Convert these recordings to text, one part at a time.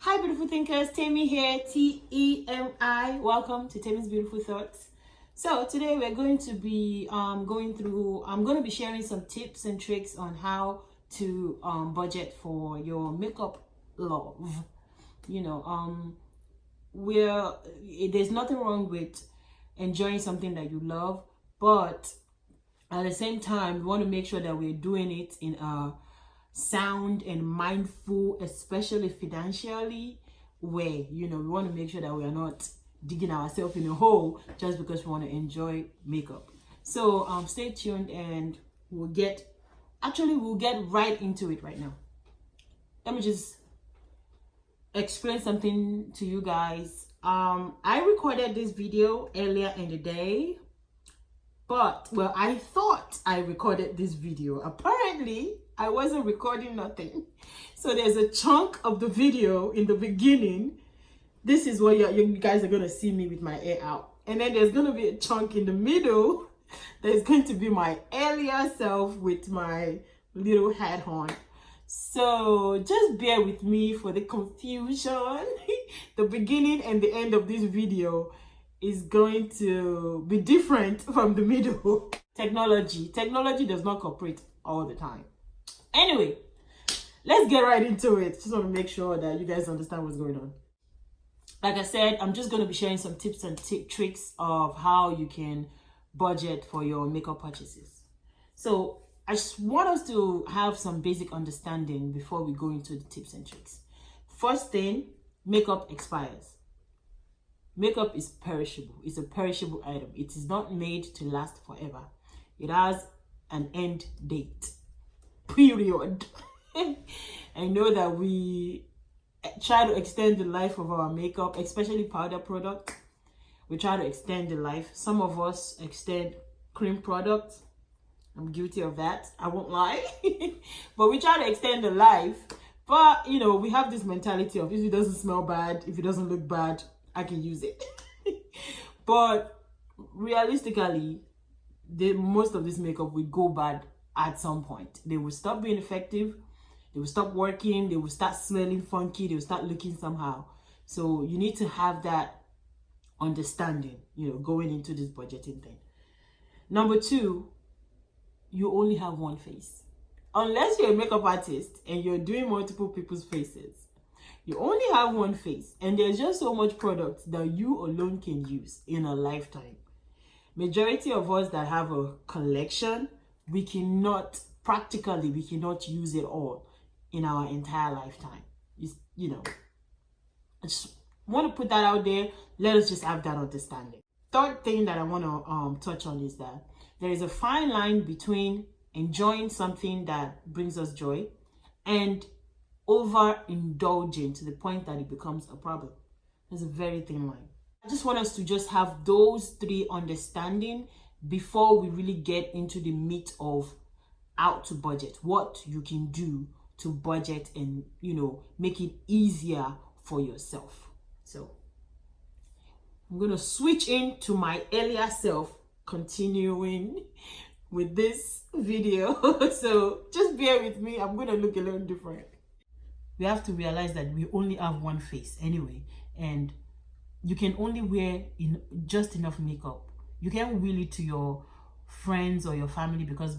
Hi beautiful thinkers, Temi here, T-E-M-I. Welcome to Temi's Beautiful Thoughts. So today we're going to be I'm going to be sharing some tips and tricks on how to budget for your makeup love. There's nothing wrong with enjoying something that you love, but at the same time we want to make sure that we're doing it in a sound and mindful, especially financially, way. We want to make sure that we are not digging ourselves in a hole just because we want to enjoy makeup. So stay tuned and we'll get right into it right now. Let me just explain something to you guys. I recorded this video earlier in the day, but I thought I recorded this video. Apparently I wasn't recording nothing. So there's a chunk of the video in the beginning. This is what you guys are going to see me with my hair out. And then there's going to be a chunk in the middle. There's going to be my earlier self with my little hat on. So just bear with me for the confusion. The beginning and the end of this video is going to be different from the middle. Technology does not cooperate all the time. Anyway, let's get right into it. Just want to make sure that you guys understand what's going on. Like I said, I'm just going to be sharing some tips and tricks of how you can budget for your makeup purchases. So I just want us to have some basic understanding before we go into the tips and tricks. First thing, makeup expires. Makeup is perishable. It's a perishable item. It is not made to last forever. It has an end date. Period. I know that we try to extend the life of our makeup, especially powder product. We try to extend the life. Some of us extend cream products. I'm guilty of that, I won't lie. But we try to extend the life. But we have this mentality of, if it doesn't smell bad, if it doesn't look bad, I can use it. But realistically, most of this makeup will go bad at some point. They will stop being effective, they will stop working, they will start smelling funky, they will start looking somehow. So you need to have that understanding, going into this budgeting thing. Number two, you only have one face. Unless you're a makeup artist and you're doing multiple people's faces, you only have one face, and there's just so much product that you alone can use in a lifetime. Majority of us that have a collection, we cannot use it all in our entire lifetime. I just want to put that out there. Let us just have that understanding. Third thing that I want to touch on is that there is a fine line between enjoying something that brings us joy and overindulging to the point that it becomes a problem. There's a very thin line. I just want us to just have those three understanding before we really get into the meat of how to budget, what you can do to budget and make it easier for yourself. So I'm going to switch into my earlier self, continuing with this video. So just bear with me, I'm going to look a little different. We have to realize that we only have one face anyway, and you can only wear just enough makeup. You can't will it to your friends or your family, because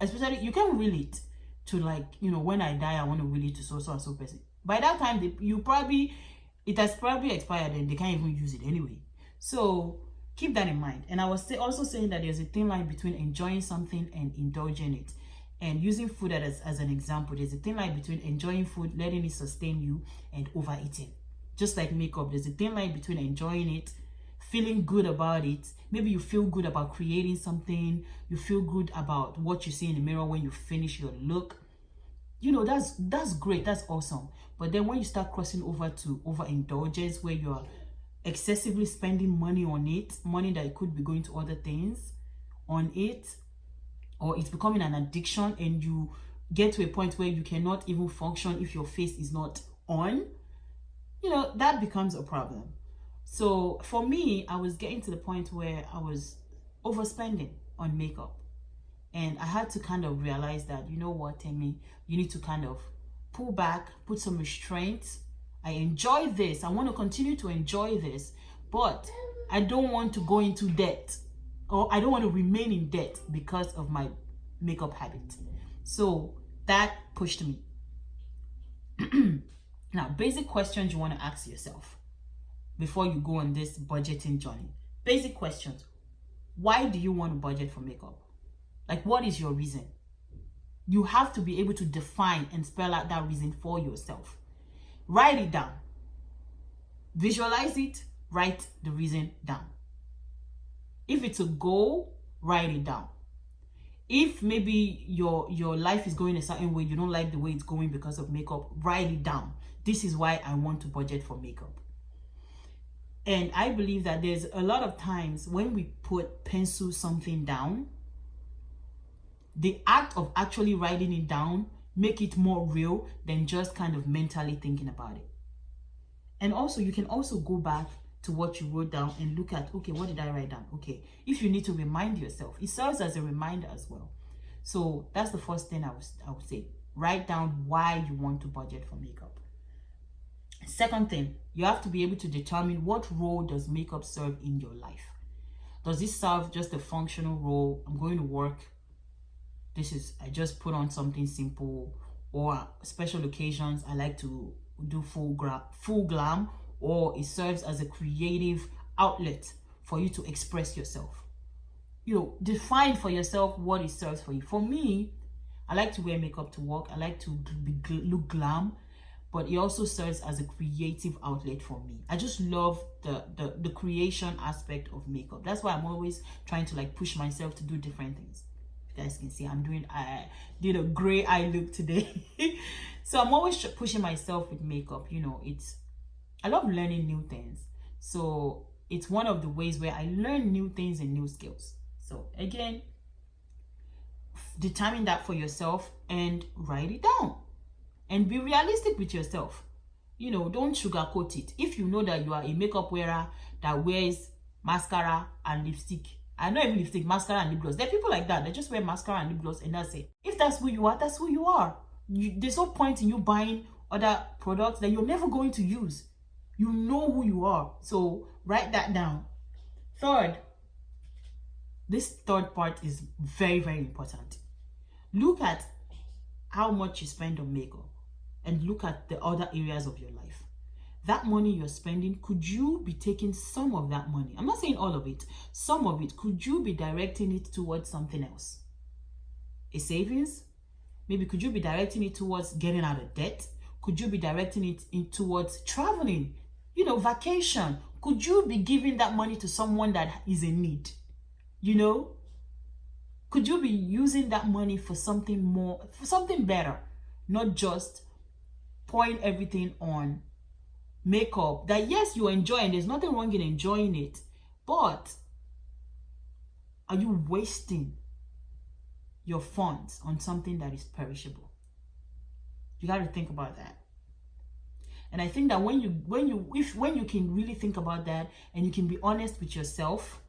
especially you can't will it to, like, when I die I want to will it to so and so person. By that time it has probably expired and they can't even use it anyway. So keep that in mind. And I was also saying that there's a thin line between enjoying something and indulging it. And using food as an example, there's a thin line between enjoying food, letting it sustain you, and overeating. Just like makeup, there's a thin line between enjoying it, feeling good about it. Maybe you feel good about creating something, you feel good about what you see in the mirror when you finish your look. That's great, that's awesome. But then when you start crossing over to overindulgence, where you're excessively spending money on it, money that could be going to other things on it, or it's becoming an addiction, and you get to a point where you cannot even function if your face is not on, that becomes a problem. So for me, I was getting to the point where I was overspending on makeup, and I had to kind of realize that, Temi, you need to kind of pull back, put some restraints I enjoy this. I want to continue to enjoy this, but I don't want to go into debt, or I don't want to remain in debt because of my makeup habit. So that pushed me. Now, basic questions you want to ask yourself before you go on this budgeting journey. Basic questions. Why do you want to budget for makeup? Like, what is your reason? You have to be able to define and spell out that reason for yourself. Write it down. Visualize it. Write the reason down. If it's a goal, write it down. If maybe your life is going a certain way, you don't like the way it's going because of makeup, write it down. This is why I want to budget for makeup. And I believe that there's a lot of times when we pencil something down, the act of actually writing it down make it more real than just kind of mentally thinking about it. And also, you can also go back to what you wrote down and look at, okay, what did I write down? Okay, if you need to remind yourself, it serves as a reminder as well. So that's the first thing I would say. Write down why you want to budget for makeup. Second thing, you have to be able to determine what role does makeup serve in your life. Does this serve just a functional role? I'm going to work. I just put on something simple, or special occasions I like to do full glam, or it serves as a creative outlet for you to express yourself. Define for yourself what it serves for you. For me, I like to wear makeup to work. I like to look glam, but it also serves as a creative outlet for me. I just love the creation aspect of makeup. That's why I'm always trying to push myself to do different things. You guys can see I did a gray eye look today. So I'm always pushing myself with makeup. I love learning new things. So it's one of the ways where I learn new things and new skills. So again, determine that for yourself and write it down. And be realistic with yourself. Don't sugarcoat it. If you know that you are a makeup wearer that wears mascara and lipstick, I know even lipstick, mascara and lip gloss. There are people like that. They just wear mascara and lip gloss and that's it. If that's who you are, that's who you are. There's no point in you buying other products that you're never going to use. You know who you are. So write that down. Third, this third part is very, very important. Look at how much you spend on makeup and look at the other areas of your life. That money you're spending, could you be taking some of that money? I'm not saying all of it. Some of it, could you be directing it towards something else? A savings? Maybe could you be directing it towards getting out of debt? Could you be directing it towards traveling? Vacation. Could you be giving that money to someone that is in need? Could you be using that money for something more, for something better? Not just pouring everything on makeup that, yes, you enjoy, and there's nothing wrong in enjoying it, but are you wasting your funds on something that is perishable? You got to think about that. And I think that when you can really think about that and you can be honest with yourself,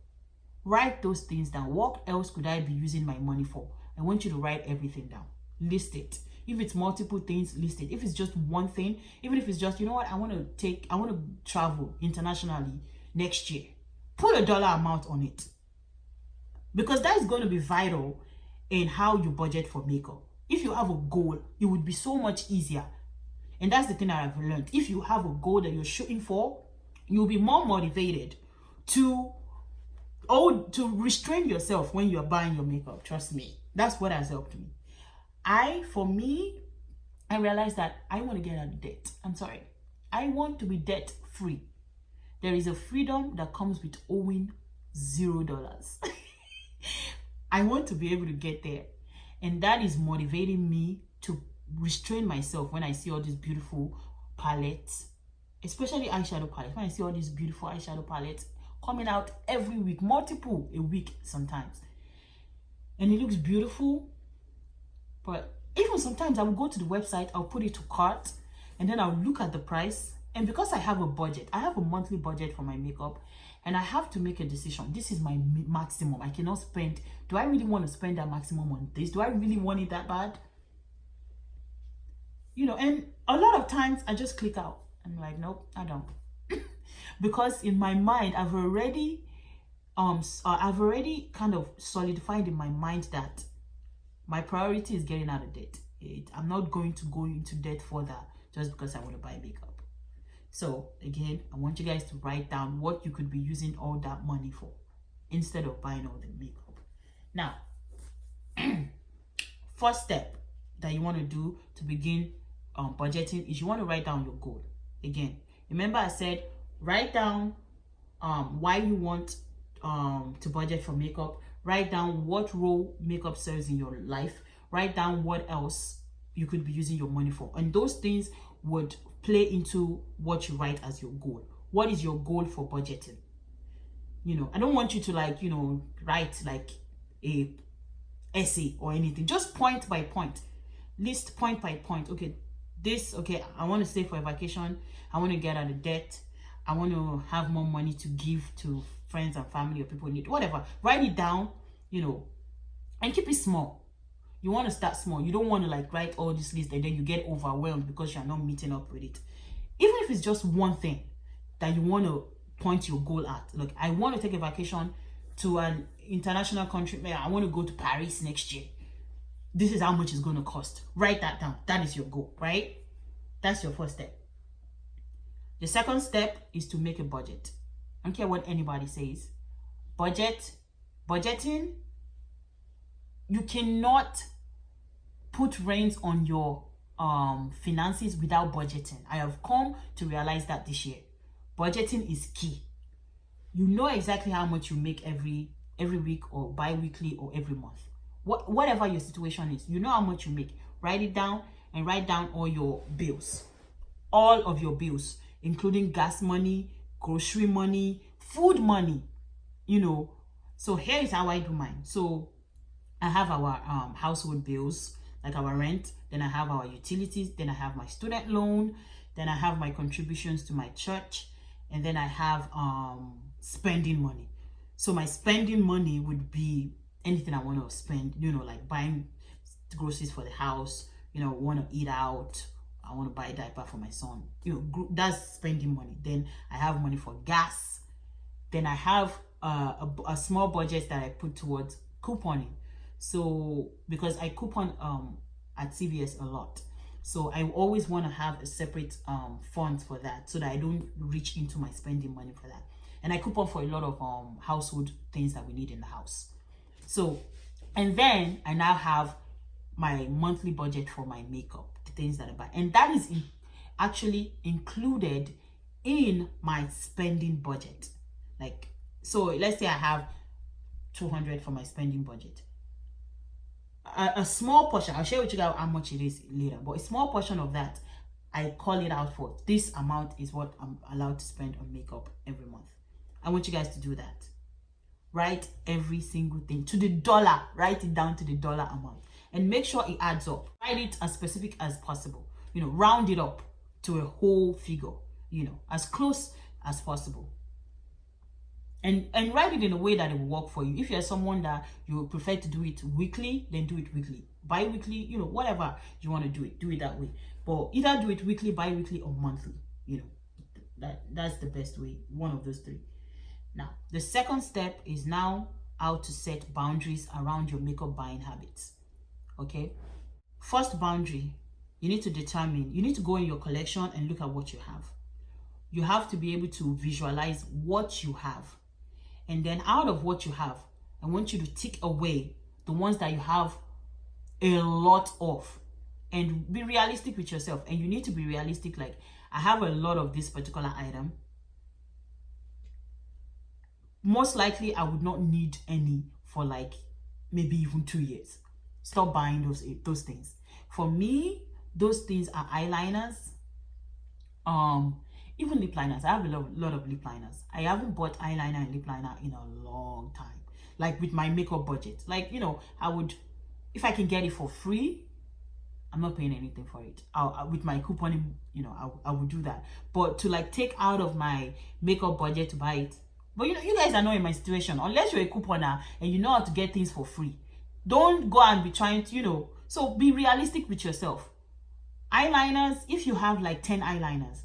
write those things down. What else could I be using my money for? I want you to write everything down. List it. If it's multiple things, list it. If it's just one thing, even if it's just, I want to travel internationally next year, put a dollar amount on it. Because that is going to be vital in how you budget for makeup. If you have a goal, it would be so much easier. And that's the thing that I've learned. If you have a goal that you're shooting for, you'll be more motivated to restrain yourself when you're buying your makeup. Trust me. That's what has helped me. I realized that I want to get out of debt. I'm sorry. I want to be debt free. There is a freedom that comes with owing $0. I want to be able to get there. And that is motivating me to restrain myself when I see all these beautiful palettes, especially eyeshadow palettes. When I see all these beautiful eyeshadow palettes coming out every week, multiple a week sometimes, and it looks beautiful, but even sometimes I will go to the website, I'll put it to cart, and then I'll look at the price. And because I have a budget, I have a monthly budget for my makeup, and I have to make a decision. This is my maximum. I cannot spend. Do I really want to spend that maximum on this? Do I really want it that bad? And a lot of times I just click out. I'm like, nope, I don't. Because in my mind, I've already kind of solidified in my mind that my priority is getting out of debt. I'm not going to go into debt further just because I want to buy makeup. So again, I want you guys to write down what you could be using all that money for instead of buying all the makeup. Now, first step that you want to do to begin budgeting is you want to write down your goal. Again, remember I said write down why you want to budget for makeup. Write down what role makeup serves in your life. Write down what else you could be using your money for, and those things would play into what you write as your goal. What is your goal for budgeting? You know, I don't want you to like, you know, write like a essay or anything. Just point by point, list point by point. Okay, I want to save for a vacation. I want to get out of debt. I want to have more money to give to friends and family or people in need, whatever. Write it down, you know, and keep it small. You want to start small. You don't want to like write all this list and then you get overwhelmed because you're not meeting up with it. Even if it's just one thing that you want to point your goal at. Look, I want to take a vacation to an international country. I want to go to Paris next year. This is how much it's going to cost. Write that down. That is your goal, right? That's your first step. The second step is to make a budget. I don't care what anybody says. Budgeting, you cannot put reins on your finances without budgeting. I have come to realize that this year. Budgeting is key. You know exactly how much you make every week or bi-weekly or every month. Whatever your situation is, you know how much you make. Write it down and write down all your bills. All of your bills, including gas money, grocery money, food money, you know. So here is how I do mine. So I have our household bills, like our rent, then I have our utilities, then I have my student loan, then I have my contributions to my church, and then I have spending money. So my spending money would be anything I want to spend, you know, like buying groceries for the house, you know, want to eat out, I want to buy a diaper for my son, you know, that's spending money. Then I have money for gas. Then I have a small budget that I put towards couponing. So because I coupon at CVS a lot, so I always want to have a separate fund for that so that I don't reach into my spending money for that. And I coupon for a lot of household things that we need in the house. So, and then I now have my monthly budget for my makeup, the things that I buy, and that is actually included in my spending budget. Like, so let's say I have 200 for my spending budget. A small portion, I'll share with you guys how much it is later, but a small portion of that, I call it out for. This amount is what I'm allowed to spend on makeup every month. I want you guys to do that. Write every single thing to the dollar. Write it down to the dollar amount and make sure it adds up. Write it as specific as possible. You know, round it up to a whole figure, you know, as close as possible. And write it in a way that it will work for you. If you're someone that you prefer to do it weekly, then do it weekly. Bi-weekly, you know, whatever you want to do it that way. But either do it weekly, bi-weekly, or monthly. You know, that's the best way. One of those three. Now, the second step is now how to set boundaries around your makeup buying habits. Okay? First boundary, you need to go in your collection and look at what you have. You have to be able to visualize what you have. And then out of what you have, I want you to tick away the ones that you have a lot of. And be realistic with yourself. And you need to be realistic, like, I have a lot of this particular item. Most likely, I would not need any for like maybe even 2 years. Stop buying those things. For me, those things are eyeliners, even lip liners. I have a lot of lip liners. I haven't bought eyeliner and lip liner in a long time. Like with my makeup budget, like, you know, I would, if I can get it for free, I'm not paying anything for it. With my couponing, you know, I would do that. But to like take out of my makeup budget to buy it. But you know, you guys are not in my situation. Unless you're a couponer and you know how to get things for free, don't go and be trying to, you know. So be realistic with yourself. Eyeliners, if you have like 10 eyeliners,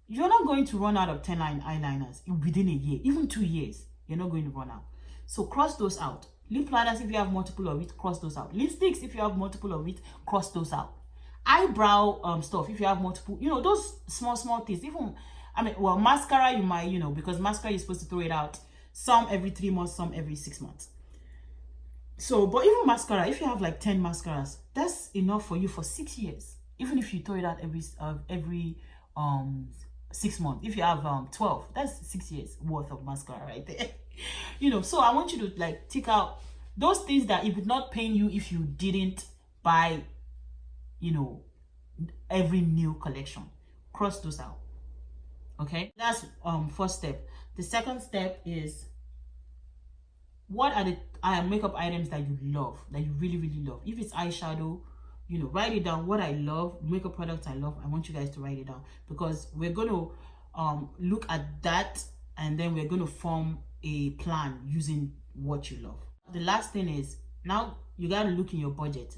you're not going to run out of 10 line eyeliners within a year, even 2 years. You're not going to run out. So cross those out. Lip liners, if you have multiple of it, cross those out. Lipsticks, if you have multiple of it, cross those out. Eyebrow stuff, if you have multiple, you know, those small things. Even, I mean, well, mascara, you might, you know, because mascara, you're supposed to throw it out some every 3 months, some every 6 months. So, but even mascara, if you have like 10 mascaras, that's enough for you for 6 years. Even if you throw it out every 6 months. If you have 12, that's 6 years worth of mascara right there. You know, so I want you to like tick out those things that it would not pain you if you didn't buy, you know, every new collection. Cross those out. Okay, that's first step. The second step is, what are the makeup items that you love, that you really love? If it's eyeshadow, you know, write it down. What I love, makeup products I love, I want you guys to write it down, because we're going to look at that, and then we're going to form a plan using what you love. The last thing is, now you got to look in your budget.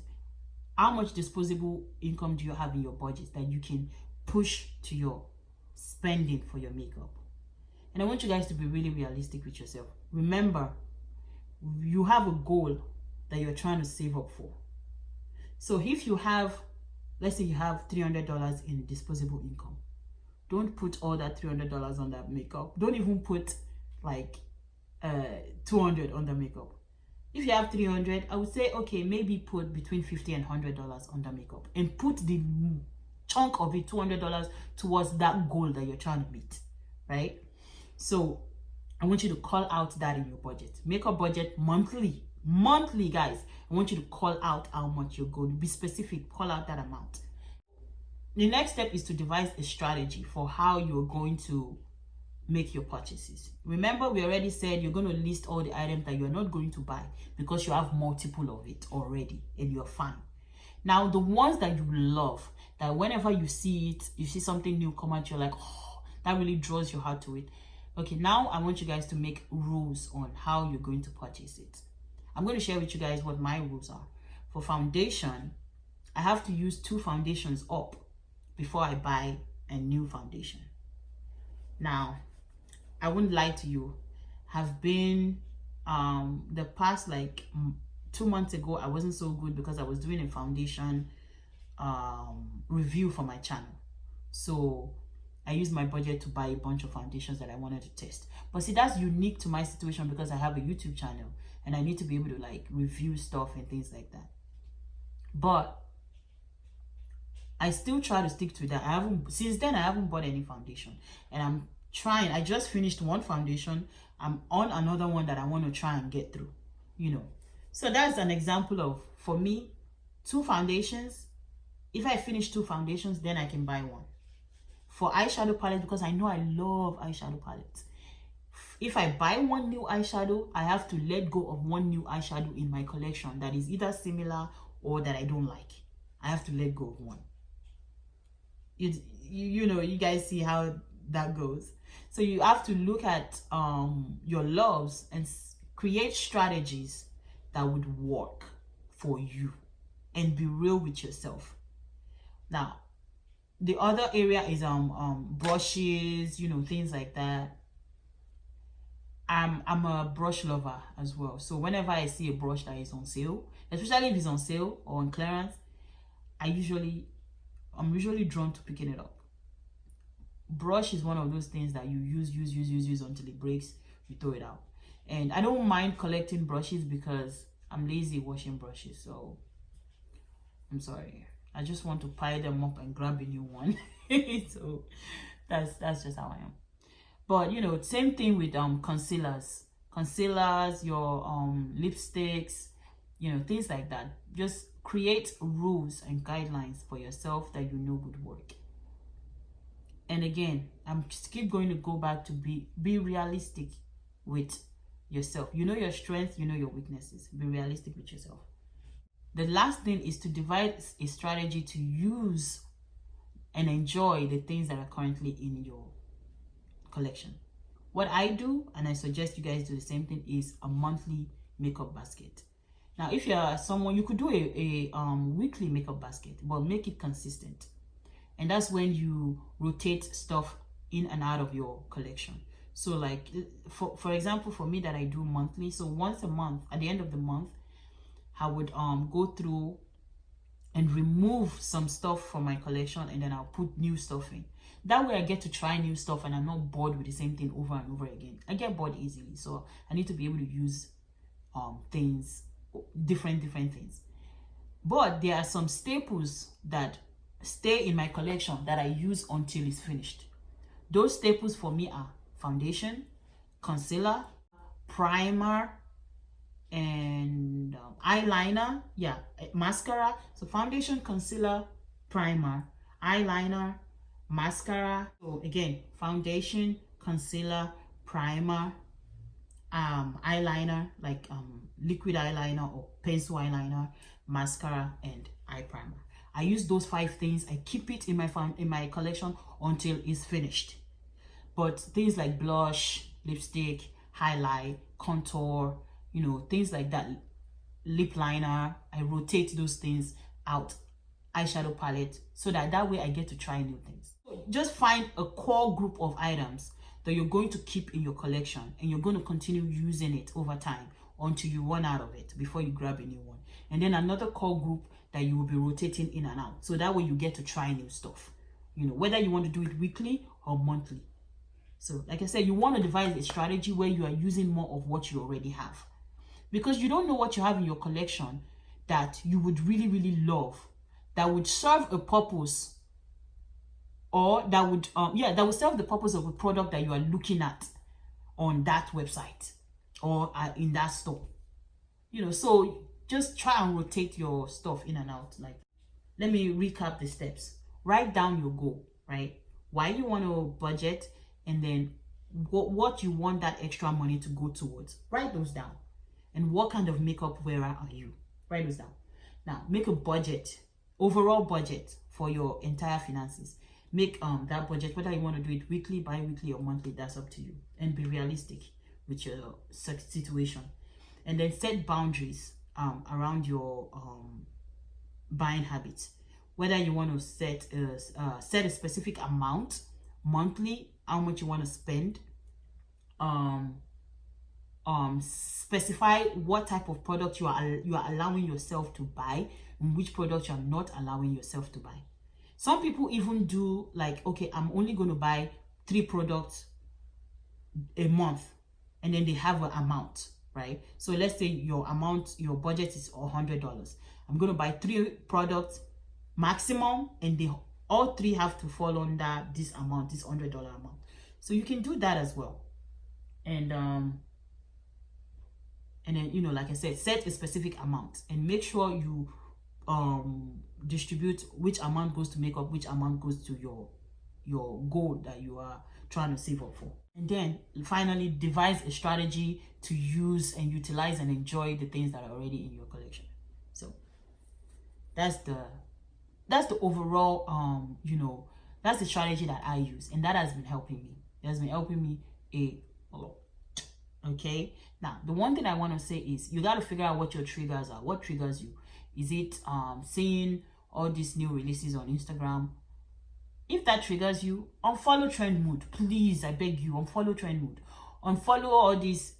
How much disposable income do you have in your budget that you can push to your spending for your makeup? And I want you guys to be really realistic with yourself. Remember, you have a goal that you're trying to save up for. So if you have, let's say you have $300 in disposable income, don't put all that $300 on that makeup. Don't even put like $200 on the makeup. If you have $300, I would say, okay, maybe put between $50 and $100 on the makeup, and put the chunk of it, $200, towards that goal that you're trying to meet, right? So I want you to call out that in your budget. Makeup budget monthly, guys. I want you to call out how much you're going to be specific. Call out that amount. The next step is to devise a strategy for how you're going to make your purchases. Remember, we already said you're going to list all the items that you're not going to buy because you have multiple of it already and you're fine. Now, the ones that you love, that whenever you see it, you see something new come out, you're like, oh, that really draws your heart to it. Okay, now I want you guys to make rules on how you're going to purchase it. I'm going to share with you guys what my rules are. For foundation, I have to use 2 foundations up before I buy a new foundation. Now, I wouldn't lie to you. Have been the past like 2 months ago, I wasn't so good because I was doing a foundation review for my channel. So I used my budget to buy a bunch of foundations that I wanted to test. But see, that's unique to my situation because I have a YouTube channel and I need to be able to like review stuff and things like that. But I still try to stick to that. Since then I haven't bought any foundation, and I'm trying. I just finished one foundation. I'm on another one that I want to try and get through, you know. So that's an example of, for me, 2 foundations. If I finish 2 foundations, then I can buy one. For eyeshadow palette, because I know I love eyeshadow palettes. If I buy one new eyeshadow, I have to let go of one new eyeshadow in my collection that is either similar or that I don't like. I have to let go of one. You know, you guys see how that goes. So you have to look at your loves and create strategies that would work for you, and be real with yourself. Now, the other area is brushes, you know, things like that. I'm a brush lover as well. So whenever I see a brush that is on sale, especially if it's on sale or on clearance, I'm usually drawn to picking it up. Brush is one of those things that you use until it breaks, you throw it out. And I don't mind collecting brushes because I'm lazy washing brushes, so I'm sorry. I just want to pile them up and grab a new one. So that's just how I am. But you know, same thing with concealers, your lipsticks, you know, things like that. Just create rules and guidelines for yourself that you know would work. And again, I'm just keep going to go back to be realistic with yourself. You know your strengths, you know your weaknesses. Be realistic with yourself. The last thing is to devise a strategy to use and enjoy the things that are currently in your collection. What I do, and I suggest you guys do the same thing, is a monthly makeup basket. Now, if you're someone, you could do a weekly makeup basket, but make it consistent. And that's when you rotate stuff in and out of your collection. So like for example, for me that I do monthly, so once a month, at the end of the month, I would go through and remove some stuff from my collection, and then I'll put new stuff in. That way I get to try new stuff and I'm not bored with the same thing over and over again. I get bored easily, so I need to be able to use things, different things. But there are some staples that stay in my collection that I use until it's finished. Those staples for me are foundation, concealer, primer, and eyeliner. Yeah, mascara. So foundation, concealer, primer, eyeliner, mascara. So again, foundation, concealer, primer, eyeliner, like liquid eyeliner or pencil eyeliner, mascara, and eye primer. I use those 5 things. I keep it in my collection until it's finished. But things like blush, lipstick, highlight, contour, you know, things like that, lip liner, I rotate those things out, eyeshadow palette, so that way I get to try new things. So just find a core group of items that you're going to keep in your collection, and you're going to continue using it over time until you run out of it before you grab a new one. And then another core group that you will be rotating in and out, so that way you get to try new stuff, you know, whether you want to do it weekly or monthly. So like I said, you want to devise a strategy where you are using more of what you already have, because you don't know what you have in your collection that you would really love, that would serve a purpose, or that would that would serve the purpose of a product that you are looking at on that website or in that store, you know. So just try and rotate your stuff in and out. Like, let me recap the steps. Write down your goal, right? Why you want to budget, and then what you want that extra money to go towards. Write those down. And what kind of makeup wearer are you? Write those down. Now make a budget, overall budget for your entire finances. Make that budget, whether you want to do it weekly, bi-weekly, or monthly, that's up to you. And be realistic with your situation. And then set boundaries around your buying habits. Whether you want to set a specific amount monthly, how much you want to spend, specify what type of product you are allowing yourself to buy, and which product you are not allowing yourself to buy. Some people even do like, okay, I'm only going to buy 3 products a month, and then they have an amount, right? So let's say your budget is $100. I'm going to buy 3 products maximum, and they all 3 have to fall under this amount, this $100 amount. So you can do that as well. And then, you know, like I said, set a specific amount and make sure you distribute which amount goes to makeup, which amount goes to your goal that you are trying to save up for. And then finally, devise a strategy to use and utilize and enjoy the things that are already in your collection. So that's the overall you know, that's the strategy that I use, and that has been helping me. It has been helping me a lot. Okay, now the one thing I want to say is you got to figure out what your triggers are. What triggers you? Is it seeing all these new releases on Instagram? If that triggers you, unfollow Trend Mood, please. I beg you, unfollow Trend Mood. Unfollow all these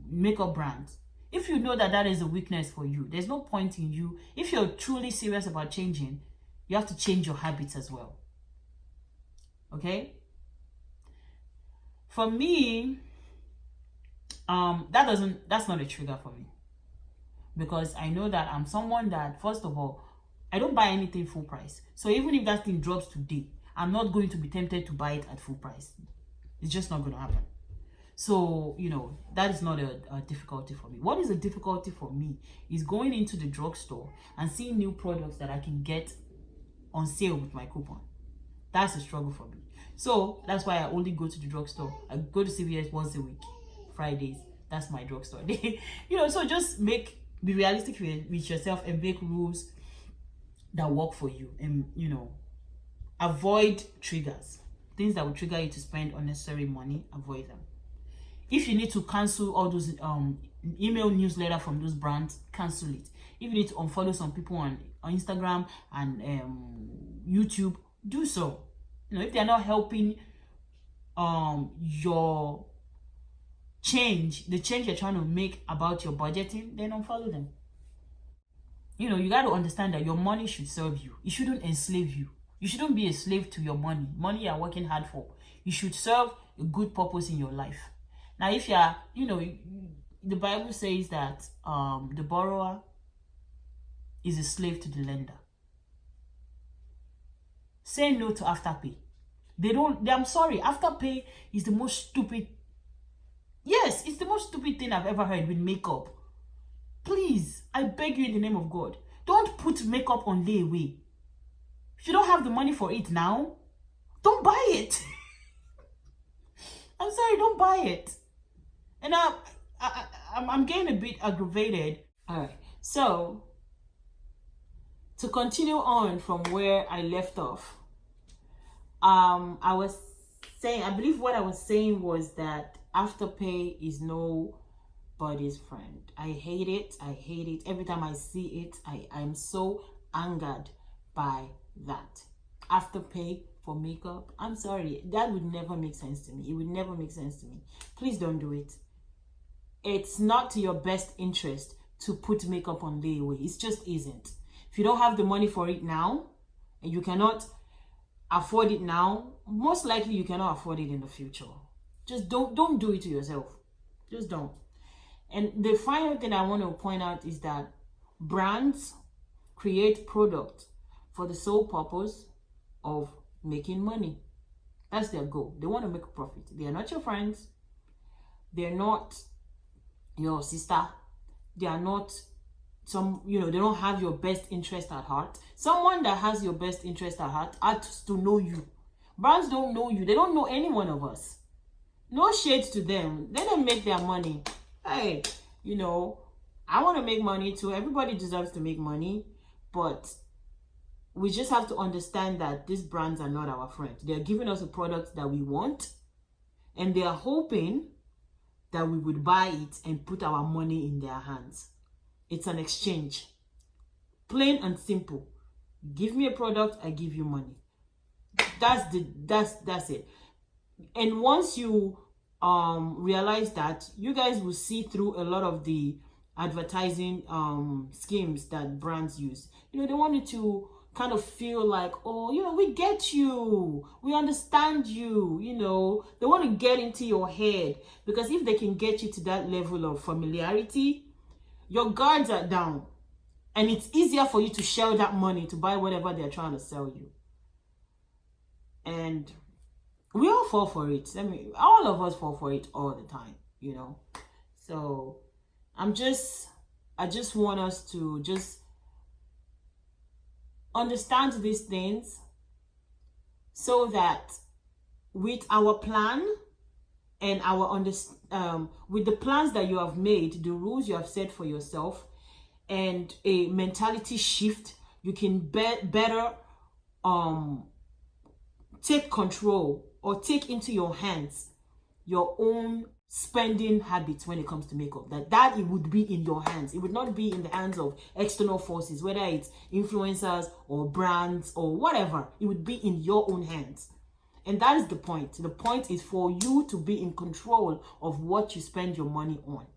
makeup brands. If you know that that is a weakness for you, there's no point in you. If you're truly serious about changing, you have to change your habits as well. Okay? For me, that's not a trigger for me, because I know that I'm someone that, first of all, I don't buy anything full price. So even if that thing drops today, I'm not going to be tempted to buy it at full price. It's just not going to happen. So, you know, that is not a difficulty for me. What is a difficulty for me is going into the drugstore and seeing new products that I can get on sale with my coupon. That's a struggle for me. So that's why I only go to the drugstore. I go to CVS once a week, Fridays. That's my drugstore day. You know, so just be realistic with yourself and make rules that work for you, and, you know, avoid triggers. Things that will trigger you to spend unnecessary money, avoid them. If you need to cancel all those email newsletter from those brands, cancel it. If you need to unfollow some people on Instagram and YouTube, do so. You know, if they're not helping your the change you're trying to make about your budgeting, then unfollow them. You know, you got to understand that your money should serve you. It shouldn't enslave you. You shouldn't be a slave to your money. Money you're working hard for. You should serve a good purpose in your life. Now, if you are, you know, the Bible says that the borrower is a slave to the lender. Say no to afterpay. I'm sorry, afterpay is the most stupid. Yes, it's the most stupid thing I've ever heard with makeup. Please, I beg you in the name of God, don't put makeup on layaway. If you don't have the money for it now, don't buy it. I'm sorry, don't buy it. And I'm getting a bit aggravated. All right, so to continue on from where I left off, I was saying, I believe what I was saying was that afterpay is nobody's friend. I hate it. I hate it. Every time I see it, I'm so angered by that. Afterpay for makeup. I'm sorry. That would never make sense to me. It would never make sense to me. Please don't do it. It's not to your best interest to put makeup on layaway. It just isn't. If you don't have the money for it now, and you cannot afford it now, most likely you cannot afford it in the future. Just don't do it to yourself. Just don't. And the final thing I want to point out is that brands create products for the sole purpose of making money. That's their goal. They want to make a profit. They are not your friends. They're not your sister. They are not they don't have your best interest at heart. Someone that has your best interest at heart has to know you. Brands don't know you. They don't know any one of us. No shade to them. Let them make their money. Hey, I want to make money too. Everybody deserves to make money. But we just have to understand that these brands are not our friends. They're giving us a product that we want. And they are hoping that we would buy it and put our money in their hands. It's an exchange. Plain and simple. Give me a product, I give you money. That's it. And once you realize that, you guys will see through a lot of the advertising schemes that brands use. They want you to kind of feel like, oh, we get you, we understand you. They want to get into your head, because if they can get you to that level of familiarity, your guards are down, and it's easier for you to shell that money to buy whatever they're trying to sell you. And we all fall for it. All of us fall for it all the time, So I just want us to just understand these things, so that with our plan and with the plans that you have made, the rules you have set for yourself, and a mentality shift, you can better take control or take into your hands your own spending habits when it comes to makeup. That it would be in your hands. It would not be in the hands of external forces, whether it's influencers or brands or whatever. It would be in your own hands. And that is the point. The point is for you to be in control of what you spend your money on.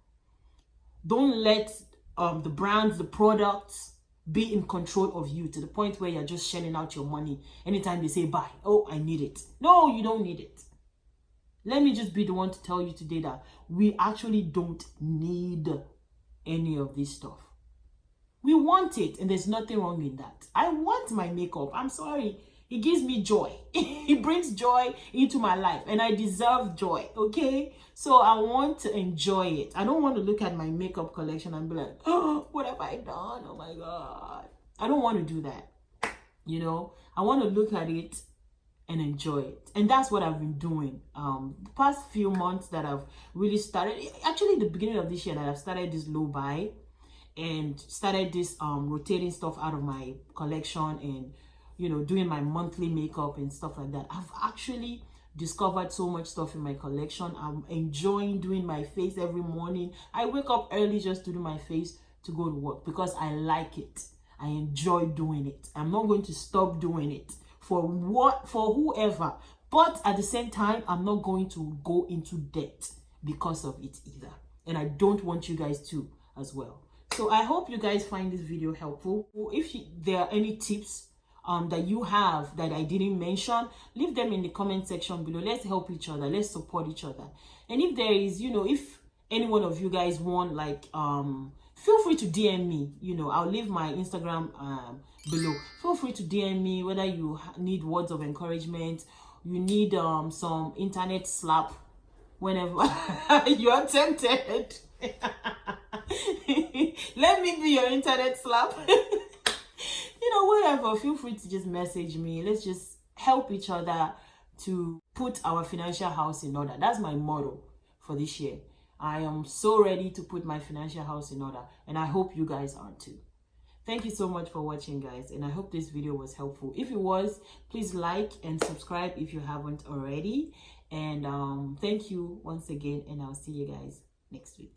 Don't let the brands, the products be in control of you to the point where you're just shelling out your money anytime they say buy. Oh, I need it. No, you don't need it. Let me just be the one to tell you today that we actually don't need any of this stuff. We want it, and there's nothing wrong in that. I want my makeup. I'm sorry. It gives me joy. It brings joy into my life, and I deserve joy, okay? So I want to enjoy it. I don't want to look at my makeup collection and be like, oh, what have I done? Oh my God. I don't want to do that. I want to look at it and enjoy it. And that's what I've been doing. The past few months that I've really started, actually the beginning of this year, that I've started this low buy and started this rotating stuff out of my collection, and doing my monthly makeup and stuff like that. I've actually discovered so much stuff in my collection. I'm enjoying doing my face every morning. I wake up early just to do my face to go to work because I like it. I enjoy doing it. I'm not going to stop doing it for whoever But at the same time, I'm not going to go into debt because of it either. And I don't want you guys to as well. So I hope you guys find this video helpful. If there are any tips that you have that I didn't mention, leave them in the comment section below. Let's help each other. Let's support each other. And if there is, if any one of you guys want, like, feel free to DM me. I'll leave my Instagram below. Feel free to DM me, whether you need words of encouragement, you need some internet slap whenever you are tempted. Let me be your internet slap. Whatever, feel free to just message me. Let's just help each other to put our financial house in order. That's my motto for this year. I am so ready to put my financial house in order, and I hope you guys are too. Thank you so much for watching, guys, and I hope this video was helpful. If it was, please like and subscribe if you haven't already. And thank you once again, and I'll see you guys next week.